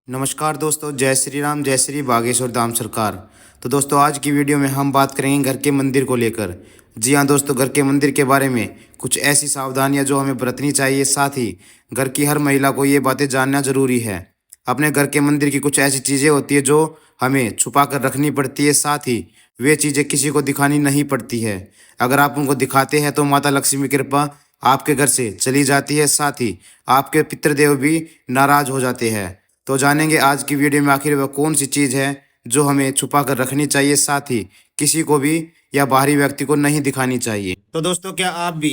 नमस्कार दोस्तों, जय श्री राम, जय श्री बागेश्वर धाम सरकार। तो दोस्तों, आज की वीडियो में हम बात करेंगे घर के मंदिर को लेकर। जी हाँ दोस्तों, घर के मंदिर के बारे में कुछ ऐसी सावधानियां जो हमें बरतनी चाहिए, साथ ही घर की हर महिला को ये बातें जानना जरूरी है। अपने घर के मंदिर की कुछ ऐसी चीज़ें होती है जो हमें छुपा कर रखनी पड़ती है, साथ ही वे चीज़ें किसी को दिखानी नहीं पड़ती है। अगर आप उनको दिखाते हैं तो माता लक्ष्मी की कृपा आपके घर से चली जाती है, साथ ही आपके पितृदेव भी नाराज हो जाते हैं। तो जानेंगे आज की वीडियो में आखिर वह कौन सी चीज़ है जो हमें छुपा कर रखनी चाहिए, साथ ही किसी को भी या बाहरी व्यक्ति को नहीं दिखानी चाहिए। तो दोस्तों, क्या आप भी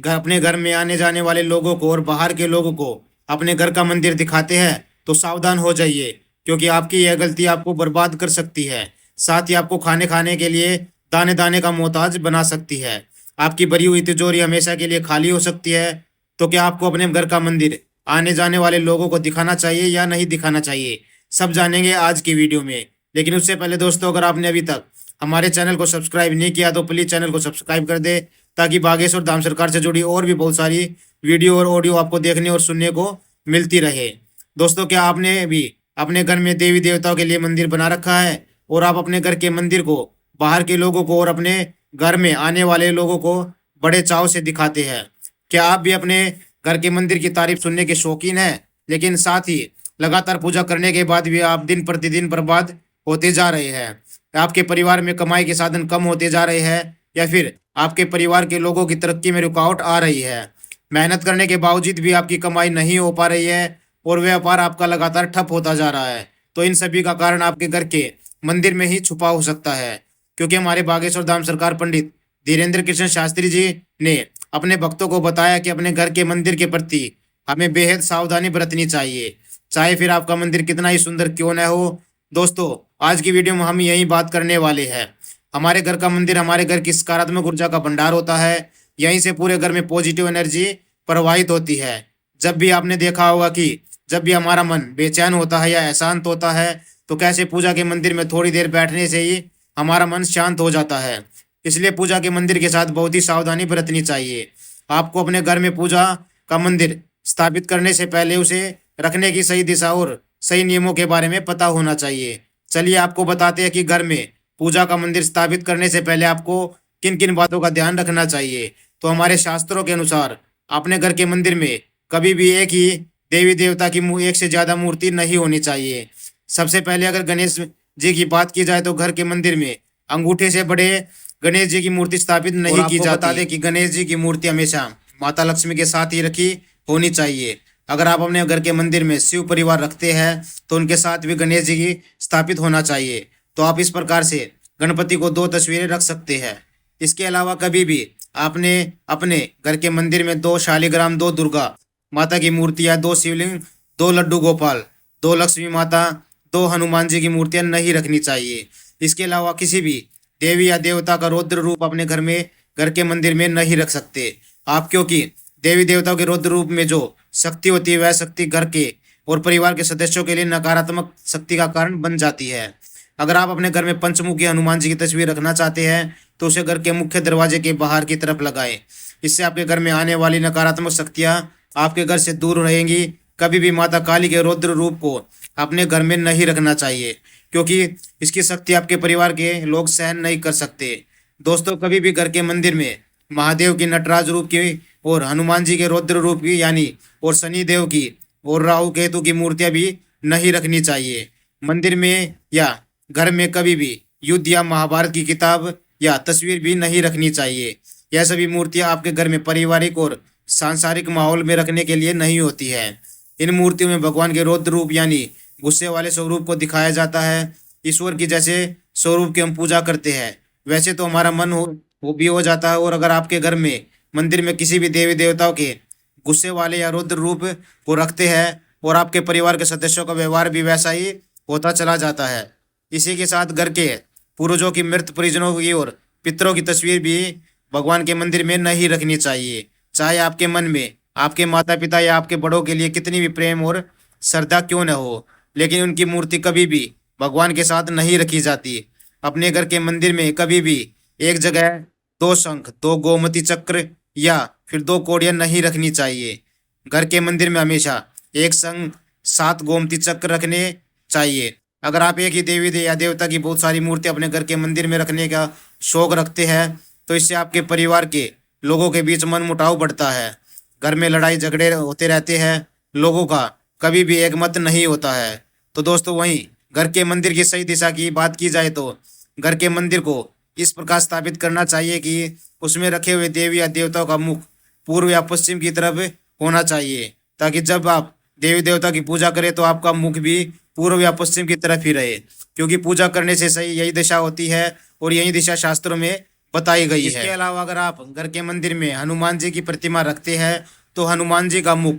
अपने घर में आने जाने वाले लोगों को और बाहर के लोगों को अपने घर का मंदिर दिखाते हैं? तो सावधान हो जाइए, क्योंकि आपकी यह गलती आपको बर्बाद कर सकती है, साथ ही आपको खाने खाने के लिए दाने दाने का मोहताज बना सकती है। आपकी भरी हुई तिजोरी हमेशा के लिए खाली हो सकती है। तो क्या आपको अपने घर का मंदिर आने जाने वाले लोगों को दिखाना चाहिए या नहीं दिखाना चाहिए, सब जानेंगे आज की वीडियो में। लेकिन उससे पहले दोस्तों, अगर आपने अभी तक हमारे चैनल को सब्सक्राइब नहीं किया तो प्लीज़ चैनल को सब्सक्राइब कर दे, ताकि बागेश्वर धाम सरकार से जुड़ी और भी बहुत सारी वीडियो और ऑडियो आपको देखने और सुनने को मिलती रहे। दोस्तों, क्या आपने भी अपने घर में देवी देवताओं के लिए मंदिर बना रखा है और आप अपने घर के मंदिर को बाहर के लोगों को और अपने घर में आने वाले लोगों को बड़े चाव से दिखाते हैं? क्या आप भी अपने घर के मंदिर की तारीफ सुनने के शौकीन हैं, लेकिन साथ ही लगातार पूजा करने के बाद भी आप दिन प्रतिदिन बर्बाद होते जा रहे हैं? आपके परिवार में कमाई के साधन कम होते जा रहे हैं, या फिर आपके परिवार के लोगों की तरक्की में रुकावट आ रही है? मेहनत करने के बावजूद भी आपकी कमाई नहीं हो पा रही है और व्यापार आपका लगातार ठप होता जा रहा है। तो इन सभी का कारण आपके घर के मंदिर में ही छुपा हो सकता है, क्योंकि हमारे बागेश्वर धाम सरकार पंडित धीरेन्द्र कृष्ण शास्त्री जी ने अपने भक्तों को बताया कि अपने घर के मंदिर के प्रति हमें बेहद सावधानी बरतनी चाहिए, चाहे फिर आपका मंदिर कितना ही सुंदर क्यों न हो। दोस्तों, आज की वीडियो में हम यही बात करने वाले हैं। हमारे घर का मंदिर हमारे घर की सकारात्मक ऊर्जा का भंडार होता है। यहीं से पूरे घर में पॉजिटिव एनर्जी प्रवाहित होती है। जब भी आपने देखा होगा कि जब भी हमारा मन बेचैन होता है या अशांत होता है, तो कैसे पूजा के मंदिर में थोड़ी देर बैठने से ही हमारा मन शांत हो जाता है। इसलिए पूजा के मंदिर के साथ बहुत ही सावधानी बरतनी चाहिए। आपको अपने घर में पूजा का मंदिर स्थापित करने से पहले उसे रखने की सही दिशा और सही नियमों के बारे में पता होना चाहिए। चलिए आपको बताते हैं कि घर में पूजा का मंदिर स्थापित करने से पहले आपको किन किन बातों का ध्यान रखना चाहिए। तो हमारे शास्त्रों के अनुसार अपने घर के मंदिर में कभी भी एक ही देवी देवता की एक से ज्यादा मूर्ति नहीं होनी चाहिए। सबसे पहले अगर गणेश जी की बात की जाए तो घर के मंदिर में अंगूठे से बड़े गणेश जी की मूर्ति स्थापित नहीं की जाती। बता दें कि गणेश जी की मूर्ति हमेशा माता लक्ष्मी के साथ ही रखी होनी चाहिए। अगर आप अपने घर के मंदिर में शिव परिवार रखते हैं तो उनके साथ भी गणेश जी की स्थापित होना चाहिए। तो आप इस प्रकार से गणपति को 2 तस्वीरें रख सकते हैं। इसके अलावा कभी भी आपने अपने घर के मंदिर में 2 शालिग्राम, 2 दुर्गा माता की मूर्तियां, 2 शिवलिंग, 2 लड्डू गोपाल, 2 लक्ष्मी माता, 2 हनुमान जी की मूर्तियां नहीं रखनी चाहिए। इसके अलावा किसी भी देवी या देवता का रौद्र रूप अपने घर में घर के मंदिर में नहीं रख सकते आप, क्योंकि देवी देवताओं के रौद्र रूप में जो शक्ति होती है वह शक्ति घर के और परिवार के सदस्यों के लिए नकारात्मक शक्ति का कारण बन जाती है। अगर आप अपने घर में पंचमुखी हनुमान जी की तस्वीर रखना चाहते हैं तो उसे घर के मुख्य दरवाजे के बाहर की तरफ लगाएं। इससे आपके घर में आने वाली नकारात्मक शक्तियां आपके घर से दूर रहेंगी। कभी भी माता काली के रौद्र रूप को अपने घर में नहीं रखना चाहिए, क्योंकि इसकी शक्ति आपके परिवार के लोग सहन नहीं कर सकते। दोस्तों, कभी भी घर के मंदिर में महादेव की नटराज रूप की और हनुमान जी के रौद्र रूप की यानी और शनि देव की और राहु केतु की मूर्तियां भी नहीं रखनी चाहिए। मंदिर में या घर में कभी भी युद्ध या महाभारत की किताब या तस्वीर भी नहीं रखनी चाहिए। यह सभी मूर्तियां आपके घर में पारिवारिक और सांसारिक माहौल में रखने के लिए नहीं होती है। इन मूर्तियों में भगवान के रौद्र रूप यानी गुस्से वाले स्वरूप को दिखाया जाता है। ईश्वर की जैसे स्वरूप की हम पूजा करते हैं वैसे तो हमारा मन वो भी हो जाता है। और अगर आपके घर में मंदिर में किसी भी देवी देवताओं के गुस्से वाले या रुद्र रूप को रखते हैं और आपके परिवार के सदस्यों का व्यवहार भी वैसा ही होता चला जाता है। इसी के साथ घर के पूर्वजों की मृत परिजनों की और पितरों की तस्वीर भी भगवान के मंदिर में नहीं रखनी चाहिए। चाहे आपके मन में आपके माता पिता या आपके बड़ों के लिए कितनी भी प्रेम और श्रद्धा क्यों न हो, लेकिन उनकी मूर्ति कभी भी भगवान के साथ नहीं रखी जाती। अपने घर के मंदिर में कभी भी एक जगह 2 शंख, 2 गोमती चक्र या फिर 2 कोड़ियां नहीं रखनी चाहिए। घर के मंदिर में हमेशा एक संग 7 गोमती चक्र रखने चाहिए। अगर आप एक ही देवी या देवता की बहुत सारी मूर्ति अपने घर के मंदिर में रखने का शौक रखते हैं तो इससे आपके परिवार के लोगों के बीच मनमुटाव बढ़ता है, घर में लड़ाई झगड़े होते रहते हैं, लोगों का कभी भी एक मत नहीं होता है। तो दोस्तों वहीं घर के मंदिर की सही दिशा की बात की जाए तो घर के मंदिर को इस प्रकार स्थापित करना चाहिए कि उसमें रखे हुए देवी या देवताओं का मुख पूर्व या पश्चिम की तरफ होना चाहिए, ताकि जब आप देवी देवता की पूजा करें तो आपका मुख भी पूर्व या पश्चिम की तरफ ही रहे, क्योंकि पूजा करने से सही यही दिशा होती है और यही दिशा शास्त्रों में बताई गई है। इसके अलावा अगर आप घर के मंदिर में हनुमान जी की प्रतिमा रखते हैं तो हनुमान जी का मुख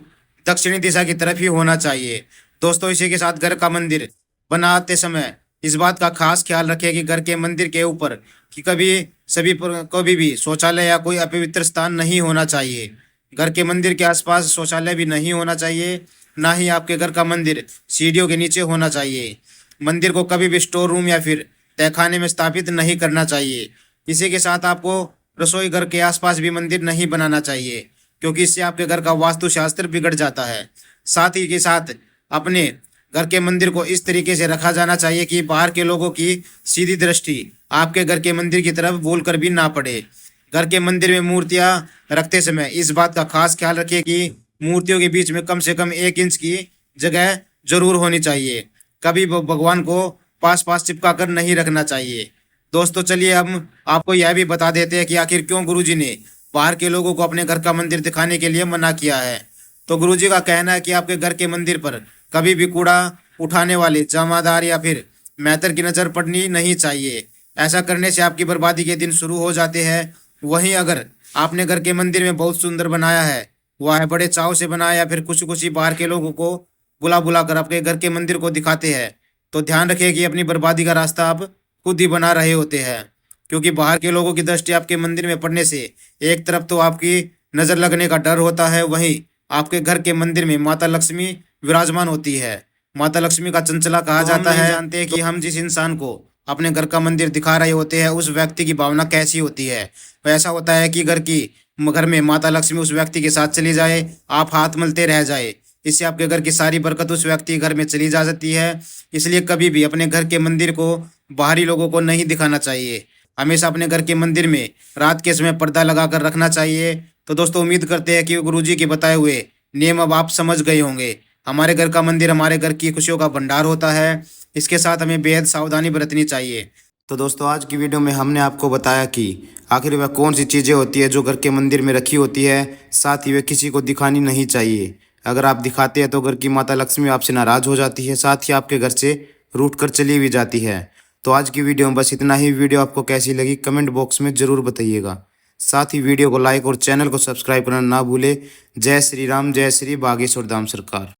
दक्षिणी दिशा की तरफ ही होना चाहिए। दोस्तों इसी के साथ घर का मंदिर बनाते समय इस बात का खास ख्याल रखें कि घर के मंदिर के ऊपर कि कभी भी शौचालय या कोई अपवित्र स्थान नहीं होना चाहिए। घर के मंदिर के आसपास शौचालय भी नहीं होना चाहिए, ना ही आपके घर का मंदिर सीढ़ियों के नीचे होना चाहिए। मंदिर को कभी भी स्टोर रूम या फिर तहखाने में स्थापित नहीं करना चाहिए। इसी के साथ आपको रसोई घर के आसपास भी मंदिर नहीं बनाना चाहिए, क्योंकि इससे आपके घर का वास्तुशास्त्र बिगड़ जाता है। साथ ही के साथ अपने घर के मंदिर को इस तरीके से रखा जाना चाहिए कि बाहर के लोगों की सीधी दृष्टि आपके घर के मंदिर की तरफ बोल कर भी ना पड़े। घर के मंदिर में मूर्तियां रखते समय इस बात का खास ख्याल रखिए कि मूर्तियों के बीच में कम से कम 1 इंच की जगह जरूर होनी चाहिए। कभी भगवान को पास पास चिपका कर नहीं रखना चाहिए। दोस्तों चलिए हम आपको यह भी बता देते हैं कि आखिर क्यों गुरुजी ने बाहर के लोगों को अपने घर का मंदिर दिखाने के लिए मना किया है। तो गुरुजी का कहना है कि आपके घर के मंदिर पर कभी भी कूड़ा उठाने वाले जमादार या फिर मैतर की नजर पड़नी नहीं चाहिए। ऐसा करने से आपकी बर्बादी के दिन शुरू हो जाते हैं। वहीं अगर आपने घर के मंदिर में बहुत सुंदर बनाया है, वह बड़े चाव से बनाया या फिर कुछ ही बाहर के लोगों को बुला बुला कर आपके घर के मंदिर को दिखाते हैं, तो ध्यान रखिए कि अपनी बर्बादी का रास्ता आप खुद ही बना रहे होते हैं। क्योंकि बाहर के लोगों की दृष्टि आपके मंदिर में पड़ने से एक तरफ तो आपकी नजर लगने का डर होता है, वहीं आपके घर के मंदिर में माता लक्ष्मी विराजमान होती है। माता लक्ष्मी का चंचला कहा जाता है। जानते हैं कि हम जिस इंसान को अपने घर का मंदिर दिखा रहे होते हैं उस व्यक्ति की भावना कैसी होती है। तो ऐसा होता है कि घर में माता लक्ष्मी उस व्यक्ति के साथ चली जाए, आप हाथ मलते रह जाए, इससे आपके घर की सारी बरकत उस व्यक्ति के घर में चली जा सकती है। इसलिए कभी भी अपने घर के मंदिर को बाहरी लोगों को नहीं दिखाना चाहिए। हमेशा अपने घर के मंदिर में रात के समय पर्दा लगाकर रखना चाहिए। तो दोस्तों उम्मीद करते हैं कि गुरुजी के बताए हुए नियम अब आप समझ गए होंगे। हमारे घर का मंदिर हमारे घर की खुशियों का भंडार होता है, इसके साथ हमें बेहद सावधानी बरतनी चाहिए। तो दोस्तों आज की वीडियो में हमने आपको बताया कि आखिर वह कौन सी चीज़ें होती है जो घर के मंदिर में रखी होती है, साथ ही वे किसी को दिखानी नहीं चाहिए। अगर आप दिखाते हैं तो घर की माता लक्ष्मी आपसे नाराज हो जाती है, साथ ही आपके घर से रूठ कर चली भी जाती है। तो आज की वीडियो में बस इतना ही। वीडियो आपको कैसी लगी कमेंट बॉक्स में ज़रूर बताइएगा। साथ ही वीडियो को लाइक और चैनल को सब्सक्राइब करना ना भूले। जय श्री राम, जय श्री बागेश्वर धाम सरकार।